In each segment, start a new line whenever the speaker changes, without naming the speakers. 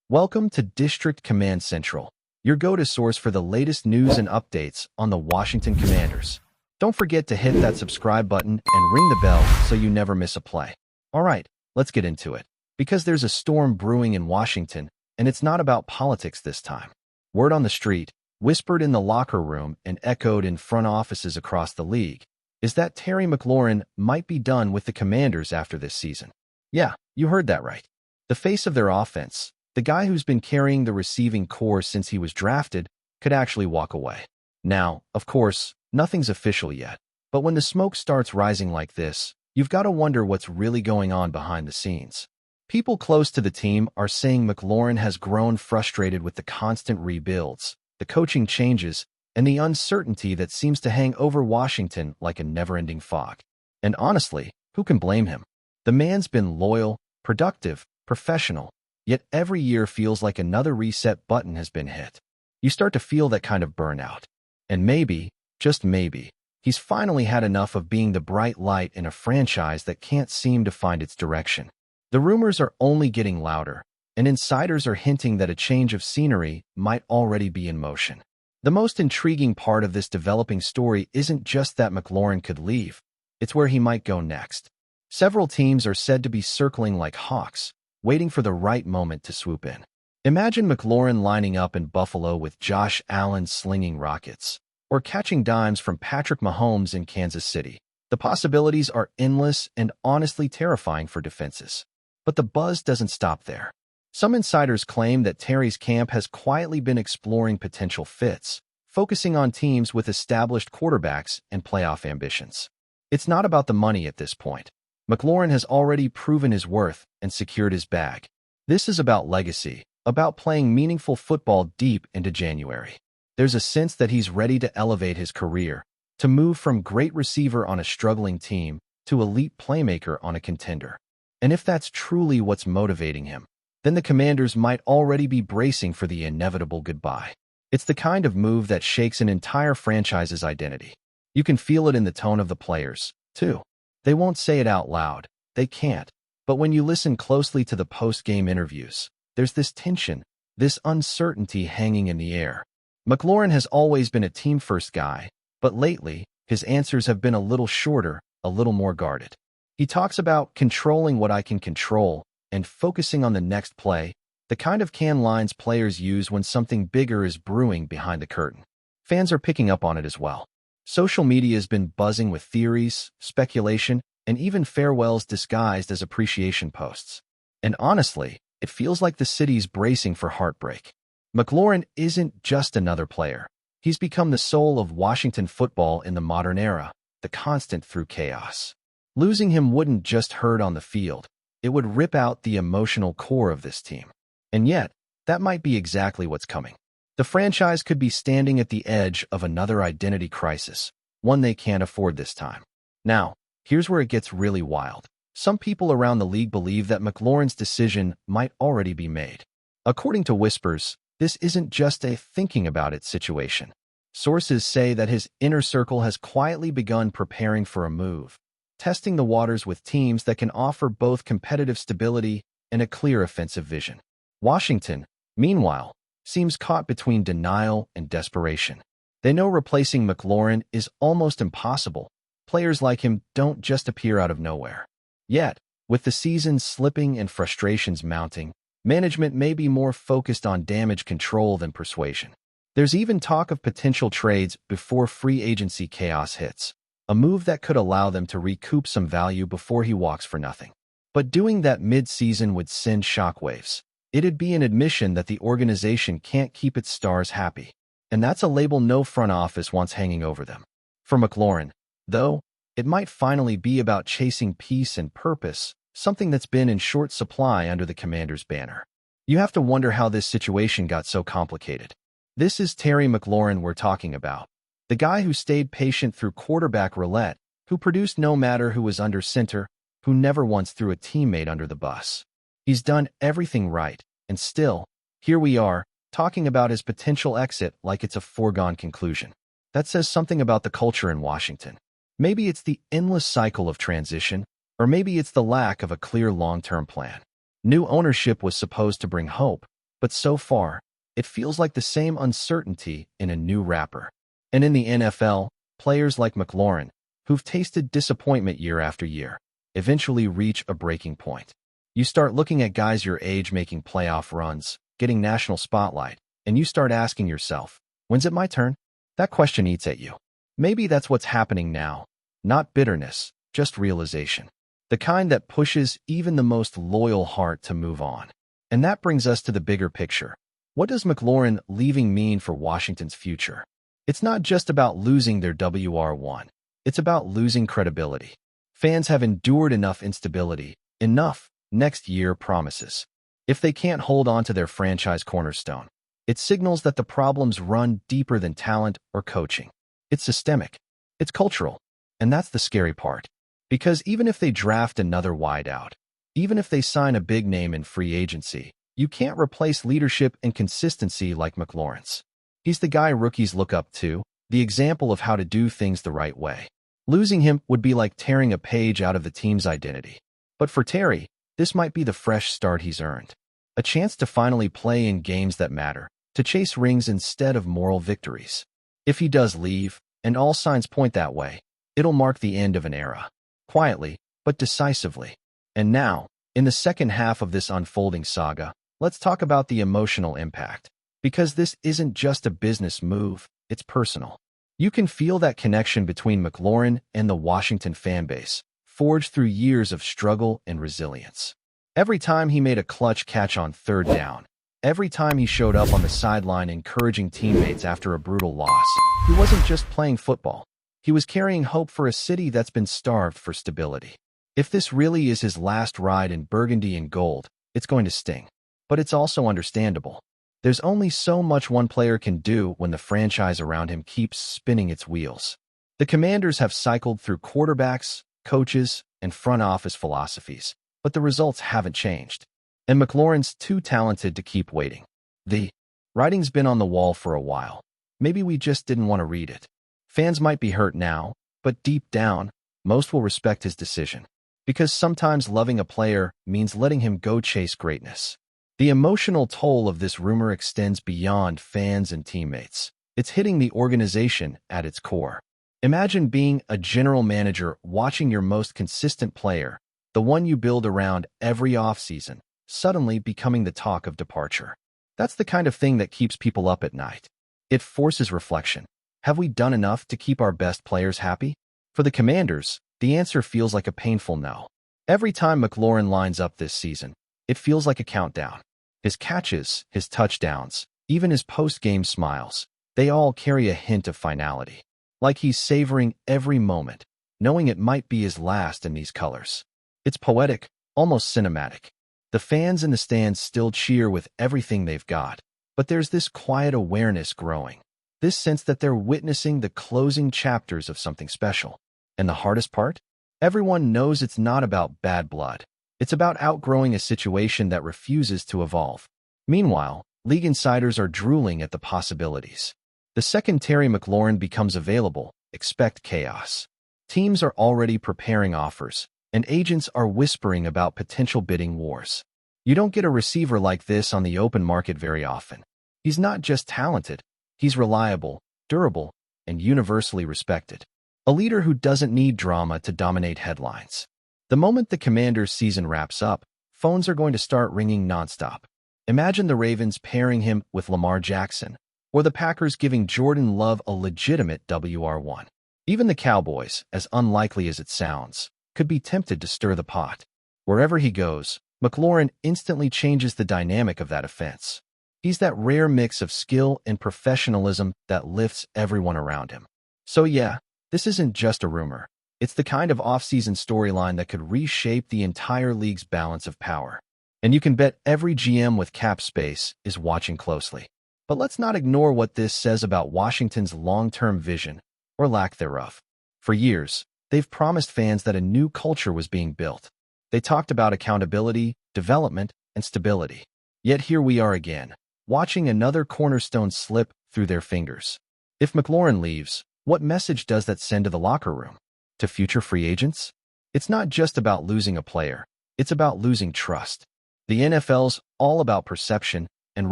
Welcome to District Command Central, your go-to source for the latest news and updates on the Washington Commanders. Don't forget to hit that subscribe button and ring the bell so you never miss a play. All right, let's get into it. Because there's a storm brewing in Washington, and it's not about politics this time. Word on the street, whispered in the locker room and echoed in front offices across the league, is that Terry McLaurin might be done with the Commanders after this season. Yeah, you heard that right. The face of their offense, the guy who's been carrying the receiving corps since he was drafted, could actually walk away. Now, of course, nothing's official yet, but when the smoke starts rising like this, you've got to wonder what's really going on behind the scenes. People close to the team are saying McLaurin has grown frustrated with the constant rebuilds, the coaching changes, and the uncertainty that seems to hang over Washington like a never-ending fog. And honestly, who can blame him? The man's been loyal, productive, professional, yet every year feels like another reset button has been hit. You start to feel that kind of burnout. And maybe, just maybe, he's finally had enough of being the bright light in a franchise that can't seem to find its direction. The rumors are only getting louder, and insiders are hinting that a change of scenery might already be in motion. The most intriguing part of this developing story isn't just that McLaurin could leave, it's where he might go next. Several teams are said to be circling like hawks, waiting for the right moment to swoop in. Imagine McLaurin lining up in Buffalo with Josh Allen slinging rockets, or catching dimes from Patrick Mahomes in Kansas City. The possibilities are endless and honestly terrifying for defenses. But the buzz doesn't stop there. Some insiders claim that Terry's camp has quietly been exploring potential fits, focusing on teams with established quarterbacks and playoff ambitions. It's not about the money at this point. McLaurin has already proven his worth and secured his bag. This is about legacy, about playing meaningful football deep into January. There's a sense that he's ready to elevate his career, to move from great receiver on a struggling team to elite playmaker on a contender. And if that's truly what's motivating him, then the Commanders might already be bracing for the inevitable goodbye. It's the kind of move that shakes an entire franchise's identity. You can feel it in the tone of the players, too. They won't say it out loud. They can't. But when you listen closely to the post-game interviews, there's this tension, this uncertainty hanging in the air. McLaurin has always been a team-first guy, but lately, his answers have been a little shorter, a little more guarded. He talks about controlling what I can control and focusing on the next play, the kind of canned lines players use when something bigger is brewing behind the curtain. Fans are picking up on it as well. Social media has been buzzing with theories, speculation, and even farewells disguised as appreciation posts. And honestly, it feels like the city's bracing for heartbreak. McLaurin isn't just another player. He's become the soul of Washington football in the modern era, the constant through chaos. Losing him wouldn't just hurt on the field. It would rip out the emotional core of this team. And yet, that might be exactly what's coming. The franchise could be standing at the edge of another identity crisis, one they can't afford this time. Now, here's where it gets really wild. Some people around the league believe that McLaurin's decision might already be made. According to whispers, this isn't just a thinking about it situation. Sources say that his inner circle has quietly begun preparing for a move, testing the waters with teams that can offer both competitive stability and a clear offensive vision. Washington, meanwhile, seems caught between denial and desperation. They know replacing McLaurin is almost impossible. Players like him don't just appear out of nowhere. Yet, with the season slipping and frustrations mounting, management may be more focused on damage control than persuasion. There's even talk of potential trades before free agency chaos hits, a move that could allow them to recoup some value before he walks for nothing. But doing that mid-season would send shockwaves. It'd be an admission that the organization can't keep its stars happy, and that's a label no front office wants hanging over them. For McLaurin, though, it might finally be about chasing peace and purpose, something that's been in short supply under the Commanders' banner. You have to wonder how this situation got so complicated. This is Terry McLaurin we're talking about, the guy who stayed patient through quarterback roulette, who produced no matter who was under center, who never once threw a teammate under the bus. He's done everything right, and still, here we are, talking about his potential exit like it's a foregone conclusion. That says something about the culture in Washington. Maybe it's the endless cycle of transition, or maybe it's the lack of a clear long-term plan. New ownership was supposed to bring hope, But so far, it feels like the same uncertainty in a new wrapper. And in the NFL, players like McLaurin, who've tasted disappointment year after year, eventually reach a breaking point. You start looking at guys your age making playoff runs, getting national spotlight, and you start asking yourself, when's it my turn? That question eats at you. Maybe that's what's happening now. Not bitterness, just realization. The kind that pushes even the most loyal heart to move on. And that brings us to the bigger picture. What does McLaurin leaving mean for Washington's future? It's not just about losing their WR1. It's about losing credibility. Fans have endured enough instability, enough next year promises. If they can't hold on to their franchise cornerstone, it signals that the problems run deeper than talent or coaching. It's systemic. It's cultural. And that's the scary part. Because even if they draft another wideout, even if they sign a big name in free agency, you can't replace leadership and consistency like McLaurin's. He's the guy rookies look up to, the example of how to do things the right way. Losing him would be like tearing a page out of the team's identity. But for Terry, this might be the fresh start he's earned. A chance to finally play in games that matter, to chase rings instead of moral victories. If he does leave, and all signs point that way, it'll mark the end of an era. Quietly, but decisively. And now, in the second half of this unfolding saga, let's talk about the emotional impact. Because this isn't just a business move, it's personal. You can feel that connection between McLaurin and the Washington fanbase, forged through years of struggle and resilience. Every time he made a clutch catch on third down, every time he showed up on the sideline encouraging teammates after a brutal loss, he wasn't just playing football. He was carrying hope for a city that's been starved for stability. If this really is his last ride in burgundy and gold, it's going to sting. But it's also understandable. There's only so much one player can do when the franchise around him keeps spinning its wheels. The Commanders have cycled through quarterbacks, coaches, and front office philosophies, but the results haven't changed. And McLaurin's too talented to keep waiting. The writing's been on the wall for a while. Maybe we just didn't want to read it. Fans might be hurt now, but deep down, most will respect his decision. Because sometimes loving a player means letting him go chase greatness. The emotional toll of this rumor extends beyond fans and teammates. It's hitting the organization at its core. Imagine being a general manager watching your most consistent player, the one you build around every offseason, suddenly becoming the talk of departure. That's the kind of thing that keeps people up at night. It forces reflection. Have we done enough to keep our best players happy? For the Commanders, the answer feels like a painful no. Every time McLaurin lines up this season, it feels like a countdown. His catches, his touchdowns, even his post-game smiles, they all carry a hint of finality. Like he's savoring every moment, knowing it might be his last in these colors. It's poetic, almost cinematic. The fans in the stands still cheer with everything they've got, but there's this quiet awareness growing. This sense that they're witnessing the closing chapters of something special. And the hardest part? Everyone knows it's not about bad blood. It's about outgrowing a situation that refuses to evolve. Meanwhile, league insiders are drooling at the possibilities. The second Terry McLaurin becomes available, expect chaos. Teams are already preparing offers, and agents are whispering about potential bidding wars. You don't get a receiver like this on the open market very often. He's not just talented, he's reliable, durable, and universally respected. A leader who doesn't need drama to dominate headlines. The moment the Commanders' season wraps up, phones are going to start ringing nonstop. Imagine the Ravens pairing him with Lamar Jackson, or the Packers giving Jordan Love a legitimate WR1. Even the Cowboys, as unlikely as it sounds, could be tempted to stir the pot. Wherever he goes, McLaurin instantly changes the dynamic of that offense. He's that rare mix of skill and professionalism that lifts everyone around him. So yeah, this isn't just a rumor. It's the kind of off-season storyline that could reshape the entire league's balance of power. And you can bet every GM with cap space is watching closely. But let's not ignore what this says about Washington's long-term vision, or lack thereof. For years, they've promised fans that a new culture was being built. They talked about accountability, development, and stability. Yet here we are again, watching another cornerstone slip through their fingers. If McLaurin leaves, what message does that send to the locker room? To future free agents? It's not just about losing a player. It's about losing trust. The NFL's all about perception, and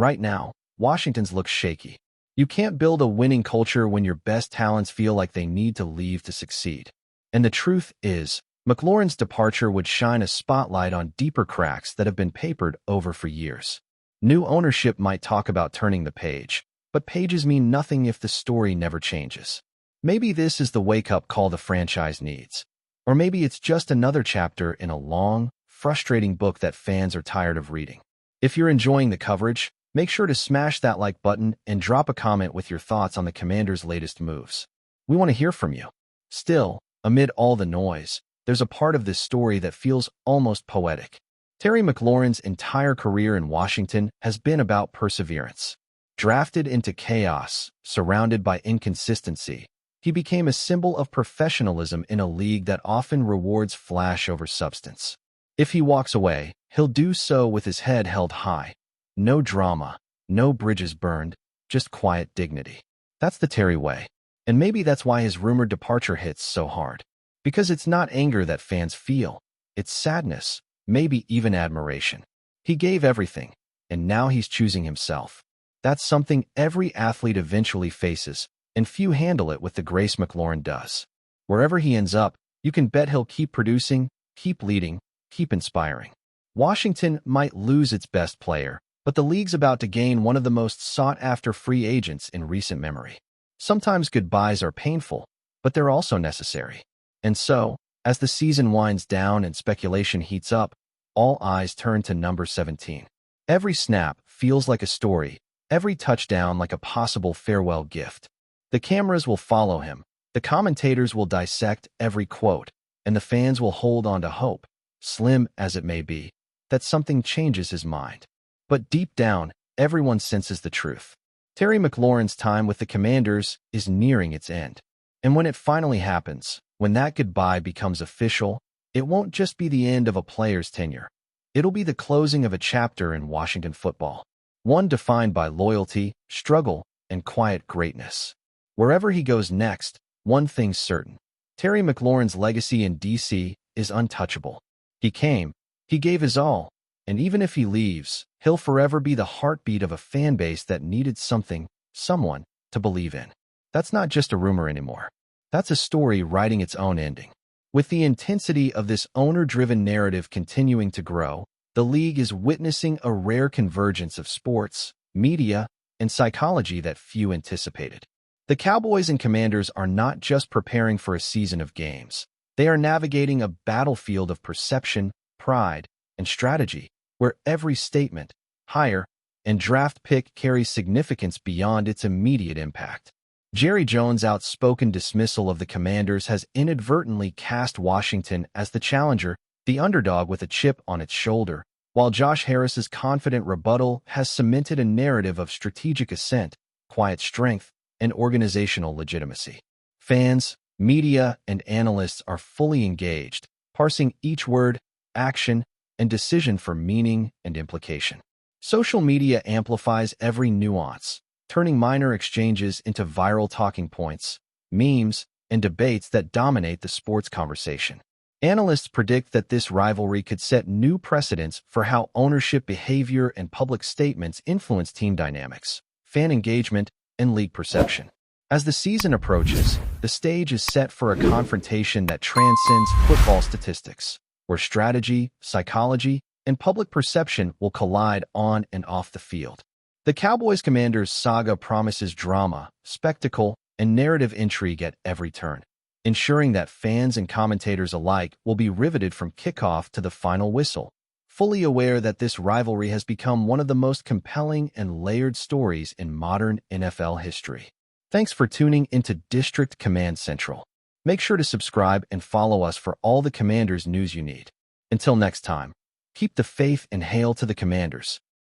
right now, Washington's looks shaky. You can't build a winning culture when your best talents feel like they need to leave to succeed. And the truth is, McLaurin's departure would shine a spotlight on deeper cracks that have been papered over for years. New ownership might talk about turning the page, but pages mean nothing if the story never changes. Maybe this is the wake-up call the franchise needs. Or maybe it's just another chapter in a long, frustrating book that fans are tired of reading. If you're enjoying the coverage, make sure to smash that like button and drop a comment with your thoughts on the Commanders' latest moves. We want to hear from you. Still, amid all the noise, there's a part of this story that feels almost poetic. Terry McLaurin's entire career in Washington has been about perseverance. Drafted into chaos, surrounded by inconsistency, he became a symbol of professionalism in a league that often rewards flash over substance. If he walks away, he'll do so with his head held high. No drama, no bridges burned, just quiet dignity. That's the Terry way. And maybe that's why his rumored departure hits so hard. Because it's not anger that fans feel, it's sadness, maybe even admiration. He gave everything, and now he's choosing himself. That's something every athlete eventually faces, and few handle it with the grace McLaurin does. Wherever he ends up, you can bet he'll keep producing, keep leading, keep inspiring. Washington might lose its best player, but the league's about to gain one of the most sought-after free agents in recent memory. Sometimes goodbyes are painful, but they're also necessary. And so, as the season winds down and speculation heats up, all eyes turn to number 17. Every snap feels like a story, every touchdown like a possible farewell gift. The cameras will follow him, the commentators will dissect every quote, and the fans will hold on to hope, slim as it may be, that something changes his mind. But deep down, everyone senses the truth. Terry McLaurin's time with the Commanders is nearing its end. And when it finally happens, when that goodbye becomes official, it won't just be the end of a player's tenure. It'll be the closing of a chapter in Washington football, one defined by loyalty, struggle, and quiet greatness. Wherever he goes next, one thing's certain. Terry McLaurin's legacy in D.C. is untouchable. He came, he gave his all, and even if he leaves, he'll forever be the heartbeat of a fan base that needed something, someone, to believe in. That's not just a rumor anymore. That's a story writing its own ending. With the intensity of this owner-driven narrative continuing to grow, the league is witnessing a rare convergence of sports, media, and psychology that few anticipated. The Cowboys and Commanders are not just preparing for a season of games. They are navigating a battlefield of perception, pride, and strategy, where every statement, hire, and draft pick carries significance beyond its immediate impact. Jerry Jones' outspoken dismissal of the Commanders has inadvertently cast Washington as the challenger, the underdog with a chip on its shoulder, while Josh Harris's confident rebuttal has cemented a narrative of strategic ascent, quiet strength, and organizational legitimacy. Fans, media, and analysts are fully engaged, parsing each word, action, and decision for meaning and implication. Social media amplifies every nuance, turning minor exchanges into viral talking points, memes, and debates that dominate the sports conversation. Analysts predict that this rivalry could set new precedents for how ownership behavior and public statements influence team dynamics, fan engagement, and league perception. As the season approaches, the stage is set for a confrontation that transcends football statistics, where strategy, psychology, and public perception will collide on and off the field. The Cowboys-Commanders saga promises drama, spectacle, and narrative intrigue at every turn, ensuring that fans and commentators alike will be riveted from kickoff to the final whistle, fully aware that this rivalry has become one of the most compelling and layered stories in modern NFL history. Thanks for tuning into District Command Central. Make sure to subscribe and follow us for all the Commanders news you need. Until next time, keep the faith and hail to the Commanders.